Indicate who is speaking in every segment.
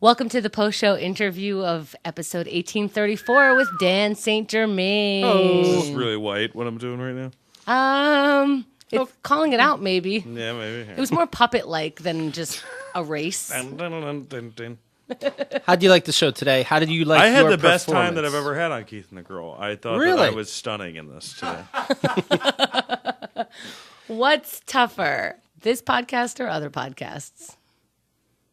Speaker 1: Welcome to the post-show interview of episode 1834 with Dan St. Germain.
Speaker 2: Is this really white, what I'm doing right now?
Speaker 1: It's calling it out, maybe.
Speaker 2: Yeah, maybe.
Speaker 1: It was more puppet-like than just a race.
Speaker 2: Dun, dun, dun, dun, dun.
Speaker 3: How do you like the show today? How did you like
Speaker 2: I had
Speaker 3: your
Speaker 2: the best time
Speaker 3: performance?
Speaker 2: that I've ever had on Keith and the Girl. I thought
Speaker 3: Really?
Speaker 2: that I was stunning in this today.
Speaker 1: What's tougher, this podcast or other podcasts?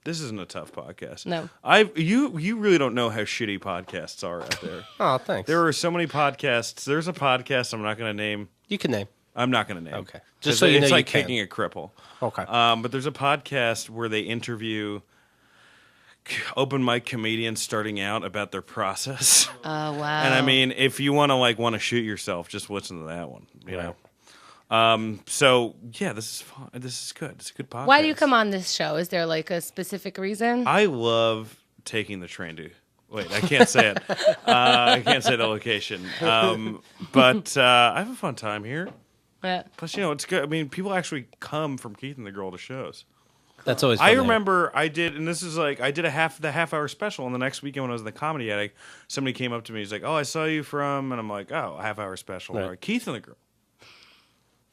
Speaker 2: This isn't a tough podcast.
Speaker 1: No.
Speaker 2: You really don't know how shitty podcasts are out there.
Speaker 3: Oh, thanks.
Speaker 2: There are so many podcasts. There's a podcast I'm not going to name.
Speaker 3: You can name.
Speaker 2: I'm not going to name.
Speaker 3: Okay. Just so you know
Speaker 2: it's
Speaker 3: you
Speaker 2: like
Speaker 3: can.
Speaker 2: kicking a cripple.
Speaker 3: Okay.
Speaker 2: But there's a podcast where they interview open mic comedians starting out about their process.
Speaker 1: Oh, wow.
Speaker 2: And I mean, if you want to shoot yourself, just listen to that one. You know. So yeah, this is fun. This is good. It's a good podcast.
Speaker 1: Why do you come on this show? Is there like a specific reason?
Speaker 2: I love taking the train to. Wait, I can't say it. I can't say the location. But I have a fun time here.
Speaker 1: Yeah.
Speaker 2: Plus, it's good. I mean, people actually come from Keith and the Girl to shows.
Speaker 3: That's always fun.
Speaker 2: I remember I did, and this is I did the half-hour special, and the next weekend when I was in the Comedy Attic, somebody came up to me. He's like, "Oh, I saw you from," and I'm like, "Oh, a half-hour special."
Speaker 3: Right.
Speaker 2: They're like, Keith and the Girl.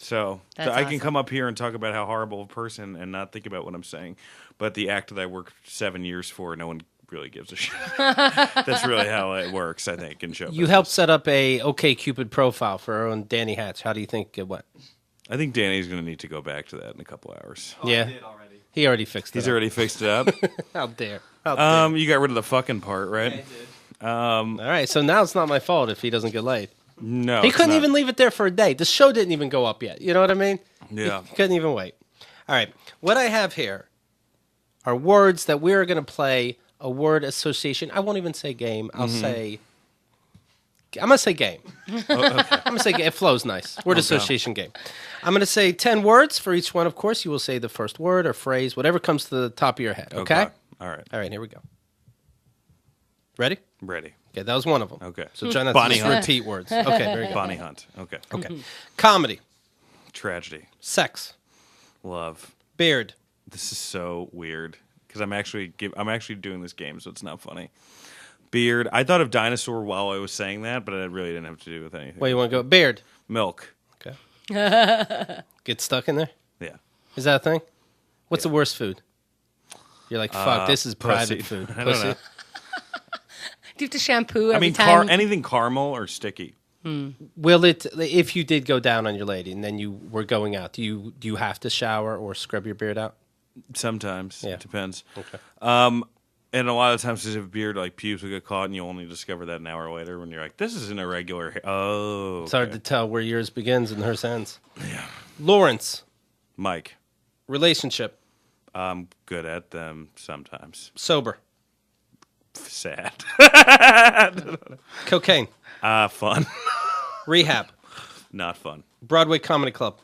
Speaker 2: So
Speaker 1: That's
Speaker 2: I can
Speaker 1: awesome.
Speaker 2: come up here and talk about how horrible of a person and not think about what I'm saying. But the act that I worked 7 years for, no one really gives a shit. That's really how it works, I think, in show
Speaker 3: You
Speaker 2: business.
Speaker 3: helped set up a OkCupid profile for our own Danny Hatch. How do you think it went?
Speaker 2: I think Danny's going to need to go back to that in a couple hours.
Speaker 3: Yeah. He already fixed it.
Speaker 2: He's already fixed it up.
Speaker 3: How dare. How dare.
Speaker 2: You got rid of the fucking part, right?
Speaker 3: All right, so now it's not my fault if he doesn't get laid.
Speaker 2: No.
Speaker 3: He
Speaker 2: it's
Speaker 3: couldn't
Speaker 2: not.
Speaker 3: even leave it there for a day. The show didn't even go up yet. You know what I mean?
Speaker 2: Yeah.
Speaker 3: He couldn't even wait. All right. What I have here are words that we're going to play a word association. I won't even say game. I'm going to say game. I'm going to say game. It flows nice. Word association game. I'm going to say 10 words for each one, of course. You will say the first word or phrase, whatever comes to the top of your head. Okay?
Speaker 2: All right.
Speaker 3: All right, here we go. Ready?
Speaker 2: Ready.
Speaker 3: Okay, that was one of them.
Speaker 2: Okay.
Speaker 3: So try not
Speaker 2: Bonnie
Speaker 3: to just
Speaker 2: Hunt.
Speaker 3: repeat words. Okay, very good.
Speaker 2: Bonnie Hunt. Okay.
Speaker 3: Okay. Comedy,
Speaker 2: Tragedy.
Speaker 3: sex,
Speaker 2: Love.
Speaker 3: beard,
Speaker 2: This is so weird because I'm actually doing this game, so it's not funny. Beard. I thought of dinosaur while I was saying that, but it really didn't have to do with anything.
Speaker 3: Wait, you want to go? Beard.
Speaker 2: Milk.
Speaker 3: Okay. Get stuck in there?
Speaker 2: Yeah.
Speaker 3: Is that a thing? What's the worst food? You're like, fuck, this is private
Speaker 2: pussy.
Speaker 3: food.
Speaker 2: I don't
Speaker 3: Pussy.
Speaker 2: know.
Speaker 1: Do you have to shampoo
Speaker 2: I
Speaker 1: every
Speaker 2: mean,
Speaker 1: time?
Speaker 2: anything caramel or sticky.
Speaker 3: Will it, if you did go down on your lady and then you were going out, do you have to shower or scrub your beard out?
Speaker 2: Sometimes.
Speaker 3: Yeah.
Speaker 2: It depends.
Speaker 3: Okay.
Speaker 2: And a lot of times, if you have beard, like pubes will get caught, and you only discover that an hour later when you're like, "This is an irregular hair." Oh,
Speaker 3: It's hard
Speaker 2: okay.
Speaker 3: to tell where yours begins and hers ends. Yeah. Lawrence.
Speaker 2: Mike.
Speaker 3: Relationship.
Speaker 2: I'm good at them sometimes.
Speaker 3: Sober.
Speaker 2: Sad.
Speaker 3: Cocaine.
Speaker 2: Fun.
Speaker 3: Rehab.
Speaker 2: Not fun.
Speaker 3: Broadway Comedy Club.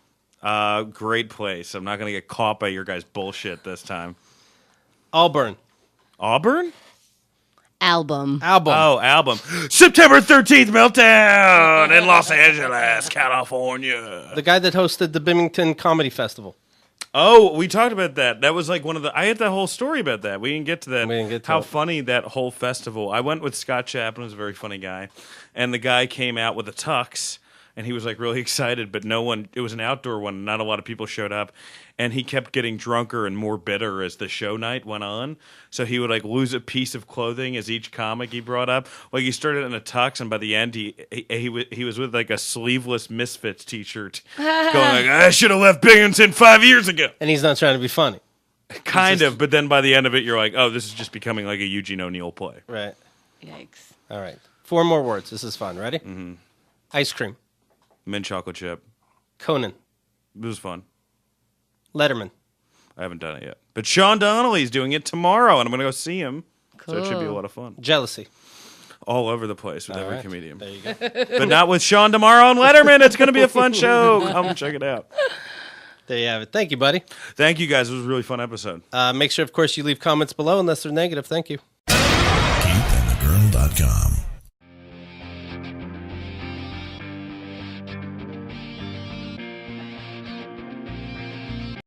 Speaker 2: Great place. I'm not going to get caught by your guys' bullshit this time.
Speaker 3: Auburn.
Speaker 2: Auburn?
Speaker 1: Album.
Speaker 3: Album.
Speaker 2: Oh, album. September 13th Meltdown in Los Angeles, California.
Speaker 3: The guy that hosted the Binghamton Comedy Festival.
Speaker 2: Oh, we talked about that. That was like one of the... I had that whole story about that. We didn't get to that.
Speaker 3: We didn't get to
Speaker 2: How
Speaker 3: it.
Speaker 2: funny that whole festival. I went with Scott Chaplin, who's a very funny guy. And the guy came out with a tux, and he was like really excited, but no one... It was an outdoor one. Not a lot of people showed up. And he kept getting drunker and more bitter as the show night went on. So he would like lose a piece of clothing as each comic he brought up. Like he started in a tux, and by the end he was with like a sleeveless Misfits t-shirt, going like, "I should have left Binghamton 5 years ago."
Speaker 3: And he's not trying to be funny.
Speaker 2: Kind of, but then by the end of it, you're like, "Oh, this is just becoming like a Eugene O'Neill play."
Speaker 3: Right.
Speaker 1: Yikes.
Speaker 3: All right. 4 more words. This is fun. Ready? Mm-hmm. Ice cream.
Speaker 2: Mint chocolate chip.
Speaker 3: Conan.
Speaker 2: It was fun.
Speaker 3: Letterman.
Speaker 2: I haven't done it yet, but Sean Donnelly's doing it tomorrow, and I'm gonna go see him. So it should be a
Speaker 1: Cool.
Speaker 2: lot of fun.
Speaker 3: Jealousy.
Speaker 2: All over the place with
Speaker 3: All
Speaker 2: every
Speaker 3: right.
Speaker 2: comedian.
Speaker 3: There you go.
Speaker 2: But not with Sean tomorrow on Letterman. It's going to be a fun show. Come check it out.
Speaker 3: There you have it. Thank you, buddy.
Speaker 2: Thank you, guys. It was a really fun episode.
Speaker 3: Make sure, of course, you leave comments below unless they're negative. Thank you.
Speaker 4: KeithAndTheGirl.com